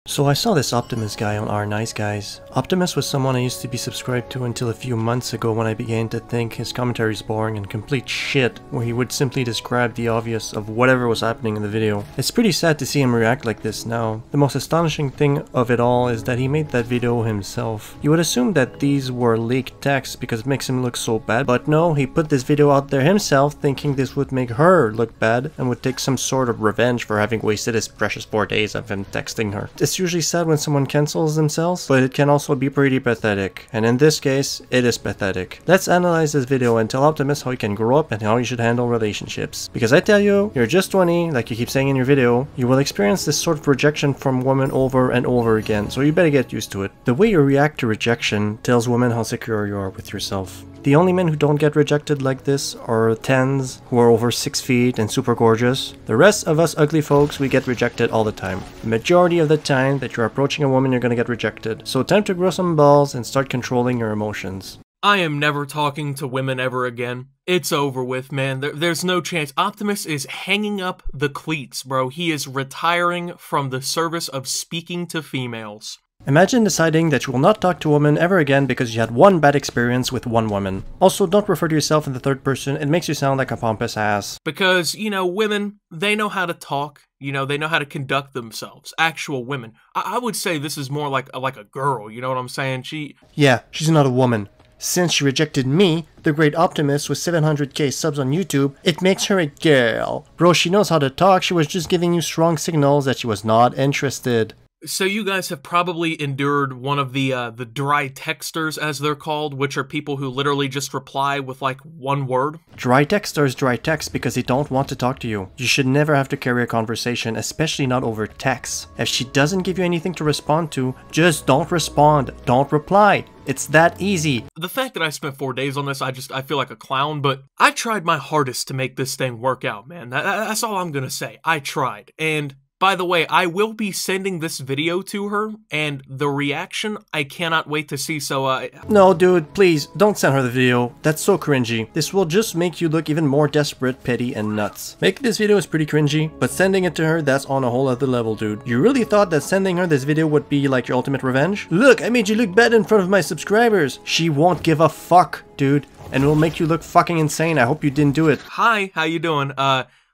So I saw this Optimus guy on our NiceGuys. Optimus was someone I used to be subscribed to until a few months ago when I began to think his commentaries boring and complete shit, where he would simply describe the obvious of whatever was happening in the video. It's pretty sad to see him react like this now. The most astonishing thing of it all is that he made that video himself. You would assume that these were leaked texts because it makes him look so bad, but no, he put this video out there himself thinking this would make her look bad and would take some sort of revenge for having wasted his precious 4 days of him texting her. It's usually sad when someone cancels themselves, but it can also be pretty pathetic. And in this case, it is pathetic. Let's analyze this video and tell Optimus how he can grow up and how he should handle relationships. Because I tell you, you're just 20, like you keep saying in your video, you will experience this sort of rejection from women over and over again, so you better get used to it. The way you react to rejection tells women how secure you are with yourself. The only men who don't get rejected like this are 10s who are over 6 feet and super gorgeous. The rest of us ugly folks, we get rejected all the time. The majority of the time that you're approaching a woman, you're gonna get rejected. So time to grow some balls and start controlling your emotions. I am never talking to women ever again. It's over with, man. There's no chance. Optimus is hanging up the cleats, bro. He is retiring from the service of speaking to females. Imagine deciding that you will not talk to women ever again because you had one bad experience with one woman. Also, don't refer to yourself in the third person, it makes you sound like a pompous ass. Because, you know, women, they know how to talk, you know, they know how to conduct themselves. Actual women. I would say this is more like a girl, you know what I'm saying? Yeah, she's not a woman. Since she rejected me, the great Optimus with 700k subs on YouTube, it makes her a girl. Bro, she knows how to talk, she was just giving you strong signals that she was not interested. So you guys have probably endured one of the dry texters, as they're called, which are people who literally just reply with like one word. Dry texters dry text because they don't want to talk to you. You should never have to carry a conversation, especially not over text. If she doesn't give you anything to respond to, just don't respond, don't reply. It's that easy. The fact that I spent 4 days on this, I feel like a clown, but I tried my hardest to make this thing work out, man. That's all I'm gonna say. I tried. And by the way, I will be sending this video to her, and the reaction, I cannot wait to see, so No, dude, please, don't send her the video. That's so cringy. This will just make you look even more desperate, petty, and nuts. Making this video is pretty cringy, but sending it to her, that's on a whole other level, dude. You really thought that sending her this video would be like your ultimate revenge? Look, I made you look bad in front of my subscribers. She won't give a fuck, dude, and will make you look fucking insane. I hope you didn't do it. Hi, how you doing?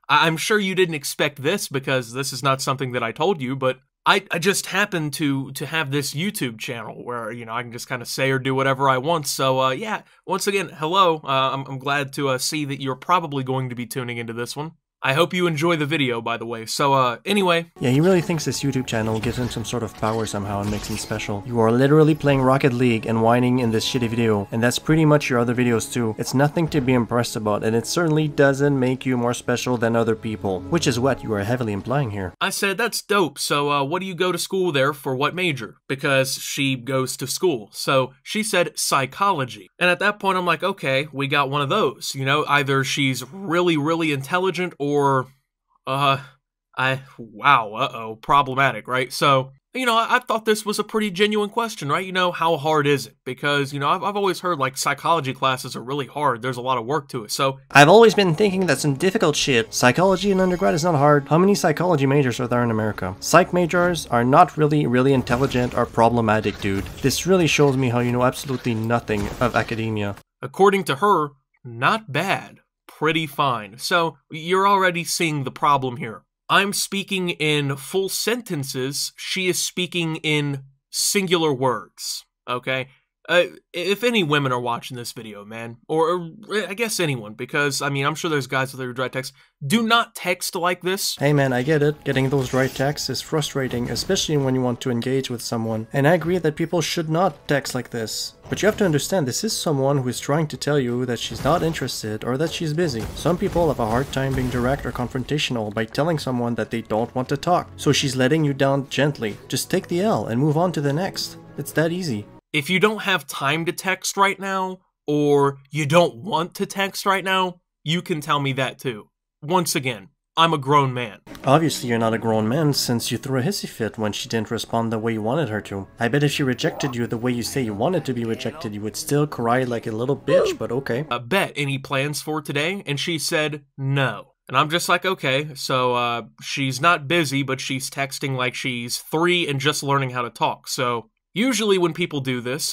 I'm sure you didn't expect this because this is not something that I told you, but I just happen to have this YouTube channel where, you know, I can just kind of say or do whatever I want. So, yeah, once again, hello. I'm glad to see that you're probably going to be tuning into this one. I hope you enjoy the video, by the way. So, anyway. Yeah, he really thinks this YouTube channel gives him some sort of power somehow and makes him special. You are literally playing Rocket League and whining in this shitty video, and that's pretty much your other videos too. It's nothing to be impressed about, and it certainly doesn't make you more special than other people, which is what you are heavily implying here. I said, that's dope. So, what do you go to school there for? What major? Because she goes to school. So, she said psychology. And at that point, I'm like, okay, we got one of those. You know, either she's really, really intelligent or problematic, right? So, you know, I thought this was a pretty genuine question, right? You know, how hard is it? Because, you know, I've always heard, like, psychology classes are really hard. There's a lot of work to it, so... I've always been thinking that's some difficult shit. Psychology in undergrad is not hard. How many psychology majors are there in America? Psych majors are not really intelligent or problematic, dude. This really shows me how you know absolutely nothing of academia. According to her, not bad. Pretty fine. So, you're already seeing the problem here. I'm speaking in full sentences, she is speaking in singular words, okay? If any women are watching this video, man, or I guess anyone, because, I mean, I'm sure there's guys out there who dry text, do not text like this. Hey man, I get it. Getting those dry texts is frustrating, especially when you want to engage with someone, and I agree that people should not text like this. But you have to understand, this is someone who is trying to tell you that she's not interested or that she's busy. Some people have a hard time being direct or confrontational by telling someone that they don't want to talk, so she's letting you down gently. Just take the L and move on to the next. It's that easy. If you don't have time to text right now, or you don't want to text right now, you can tell me that too. Once again, I'm a grown man. Obviously you're not a grown man since you threw a hissy fit when she didn't respond the way you wanted her to. I bet if she rejected you the way you say you wanted to be rejected, you would still cry like a little bitch, but okay. I bet. Any plans for today? And she said no. And I'm just like, okay, so she's not busy, but she's texting like she's 3 and just learning how to talk. So usually when people do this,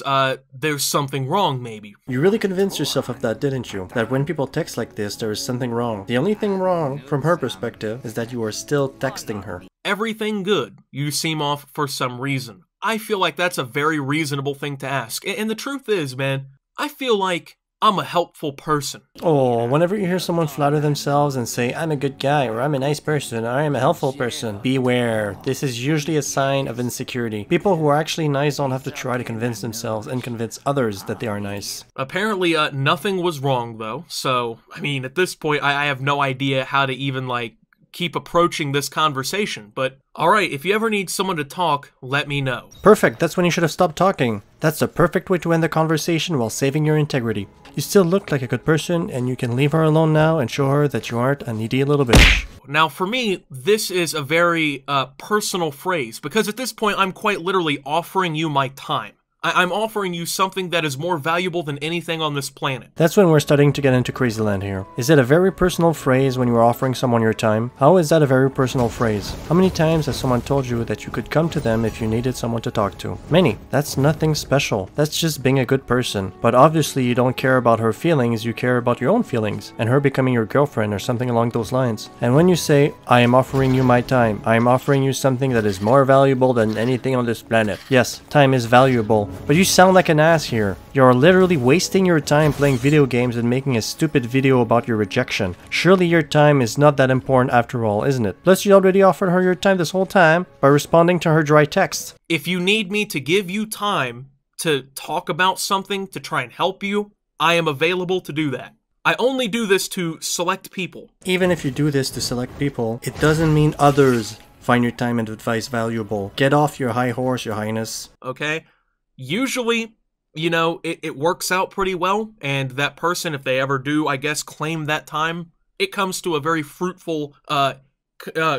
there's something wrong, maybe. You really convinced yourself of that, didn't you? That when people text like this, there is something wrong. The only thing wrong, from her perspective, is that you are still texting her. Everything good. You seem off for some reason. I feel like that's a very reasonable thing to ask. And the truth is, man, I feel like I'm a helpful person. Oh, whenever you hear someone flatter themselves and say, I'm a good guy, or I'm a nice person, or I'm a helpful person, beware. This is usually a sign of insecurity. People who are actually nice don't have to try to convince themselves and convince others that they are nice. Apparently, nothing was wrong, though. So, I mean, at this point, I have no idea how to even, like, keep approaching this conversation. But, alright, if you ever need someone to talk, let me know. Perfect, that's when you should have stopped talking. That's the perfect way to end the conversation while saving your integrity. You still look like a good person, and you can leave her alone now and show her that you aren't a needy little bitch. Now, for me, this is a very personal phrase, because at this point, I'm quite literally offering you my time. I'm offering you something that is more valuable than anything on this planet. That's when we're starting to get into crazy land here. Is it a very personal phrase when you are offering someone your time? How is that a very personal phrase? How many times has someone told you that you could come to them if you needed someone to talk to? Many. That's nothing special. That's just being a good person. But obviously you don't care about her feelings, you care about your own feelings, and her becoming your girlfriend or something along those lines. And when you say, I am offering you my time, I am offering you something that is more valuable than anything on this planet. Yes, time is valuable. But you sound like an ass here. You're literally wasting your time playing video games and making a stupid video about your rejection. Surely your time is not that important after all, isn't it? Plus you already offered her your time this whole time by responding to her dry text. If you need me to give you time to talk about something to try and help you, I am available to do that. I only do this to select people. Even if you do this to select people, it doesn't mean others find your time and advice valuable. Get off your high horse, your highness. Okay? Usually, you know, it works out pretty well, and that person, if they ever do, I guess, claim that time, it comes to a very fruitful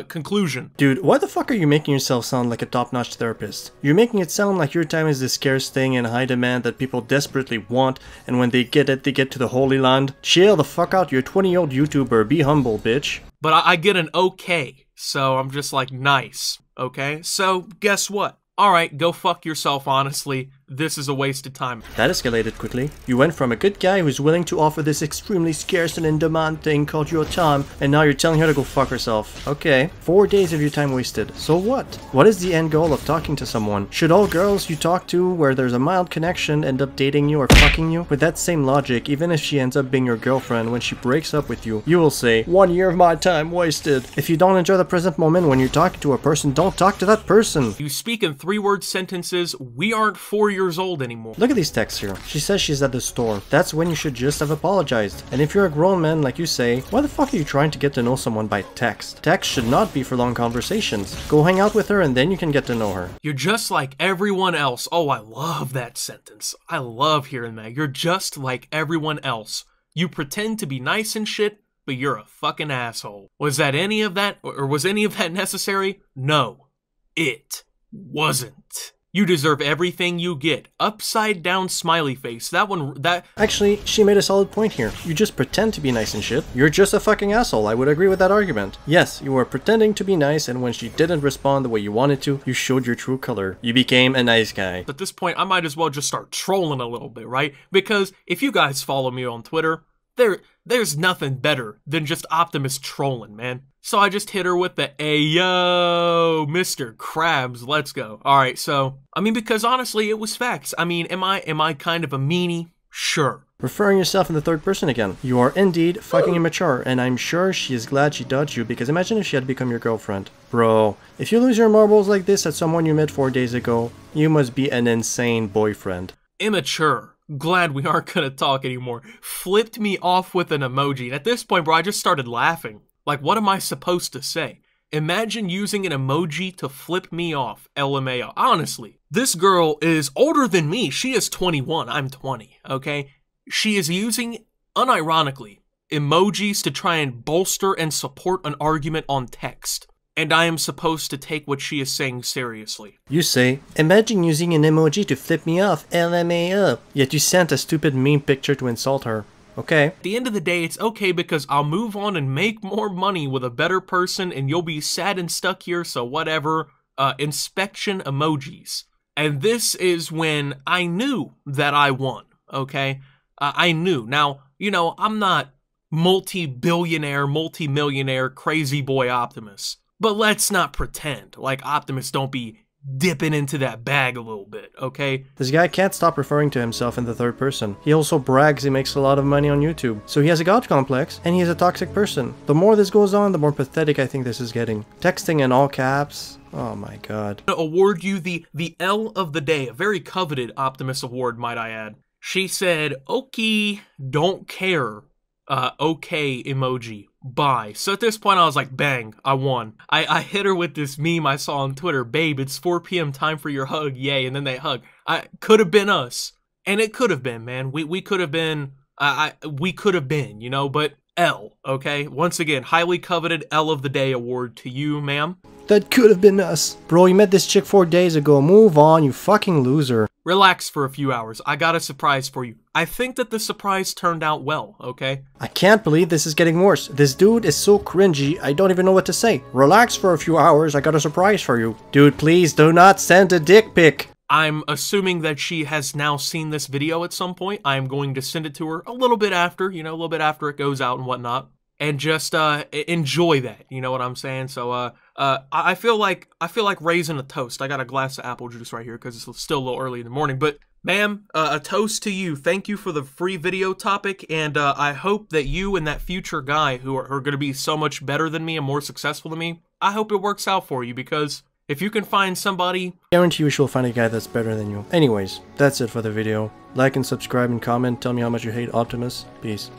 conclusion. Dude, why the fuck are you making yourself sound like a top-notch therapist? You're making it sound like your time is this scarce thing in high demand that people desperately want, and when they get it, they get to the Holy Land. Chill the fuck out, you're a 20-year-old YouTuber, be humble, bitch. But I get an okay, so I'm just like, nice, okay? So, guess what? Alright, go fuck yourself, honestly. This is a waste of time. That escalated quickly. You went from a good guy who's willing to offer this extremely scarce and in-demand thing called your time, and now you're telling her to go fuck herself. Okay, 4 days of your time wasted. So what? What is the end goal of talking to someone? Should all girls you talk to where there's a mild connection end up dating you or fucking you? With that same logic, even if she ends up being your girlfriend, when she breaks up with you, you will say, 1 year of my time wasted. If you don't enjoy the present moment when you're talking to a person, don't talk to that person. You speak in 3-word sentences, we aren't 4 years old anymore. Look at these texts here. She says she's at the store. That's when you should just have apologized. And if you're a grown man like you say, why the fuck are you trying to get to know someone by text? Text should not be for long conversations. Go hang out with her and then you can get to know her. You're just like everyone else. Oh, I love that sentence. I love hearing that. You're just like everyone else. You pretend to be nice and shit, but you're a fucking asshole. Was that any of that, or was any of that necessary? No, it wasn't. You deserve everything you get. Upside down smiley face. Actually, she made a solid point here. You just pretend to be nice and shit. You're just a fucking asshole. I would agree with that argument. Yes, you were pretending to be nice, and when she didn't respond the way you wanted to, you showed your true color. You became a nice guy. At this point, I might as well just start trolling a little bit, right? Because if you guys follow me on Twitter, there's nothing better than just Optimus trolling, man. So I just hit her with the, ayo, Mr. Krabs, let's go. Alright, so, I mean, because honestly, it was facts. I mean, am I kind of a meanie? Sure. Referring yourself in the third person again. You are indeed fucking immature, and I'm sure she is glad she dodged you, because imagine if she had become your girlfriend. Bro, if you lose your marbles like this at someone you met 4 days ago, you must be an insane boyfriend. Immature. Glad we aren't gonna talk anymore. Flipped me off with an emoji, and at this point, bro, I just started laughing. Like, what am I supposed to say? Imagine using an emoji to flip me off, LMAO. Honestly, this girl is older than me. She is 21, I'm 20, okay? She is using, unironically, emojis to try and bolster and support an argument on text. And I am supposed to take what she is saying seriously. You say, imagine using an emoji to flip me off, LMAO. Yet you sent a stupid meme picture to insult her. Okay. At the end of the day, it's okay because I'll move on and make more money with a better person and you'll be sad and stuck here, so whatever. Inspection emojis. And this is when I knew that I won, okay? I knew. Now, you know, I'm not multi-billionaire, multi-millionaire, crazy boy Optimus. But let's not pretend like Optimus don't be dipping into that bag a little bit, okay? This guy can't stop referring to himself in the third person. He also brags he makes a lot of money on YouTube. So he has a god complex, and he is a toxic person. The more this goes on, the more pathetic I think this is getting. Texting in all caps. Oh my god. I'm gonna award you the L of the day, a very coveted Optimus award, might I add. She said, "Okay, don't care. Okay emoji. Bye." So at this point I was like, bang, I won. I hit her with this meme I saw on Twitter, "Babe, it's 4 p.m. time for your hug, yay," and then they hug. Could have been us. And it could have been, man. We could have been, we could have been, you know, but L, okay? Once again, highly coveted L of the day award to you, ma'am. That could have been us. Bro, you met this chick 4 days ago. Move on, you fucking loser. Relax for a few hours. I got a surprise for you. I think that the surprise turned out well, okay? I can't believe this is getting worse. This dude is so cringy, I don't even know what to say. Relax for a few hours, I got a surprise for you. Dude, please do not send a dick pic. I'm assuming that she has now seen this video at some point. I'm going to send it to her a little bit after, you know, a little bit after it goes out and whatnot. And just enjoy that, you know what I'm saying? So I feel like raising a toast. I got a glass of apple juice right here because it's still a little early in the morning. But ma'am, a toast to you. Thank you for the free video topic, and I hope that you and that future guy who are going to be so much better than me and more successful than me, I hope it works out for you, because if you can find somebody, I guarantee you will find a guy that's better than you. Anyways, that's it for the video. Like and subscribe and comment. Tell me how much you hate Optimus. Peace.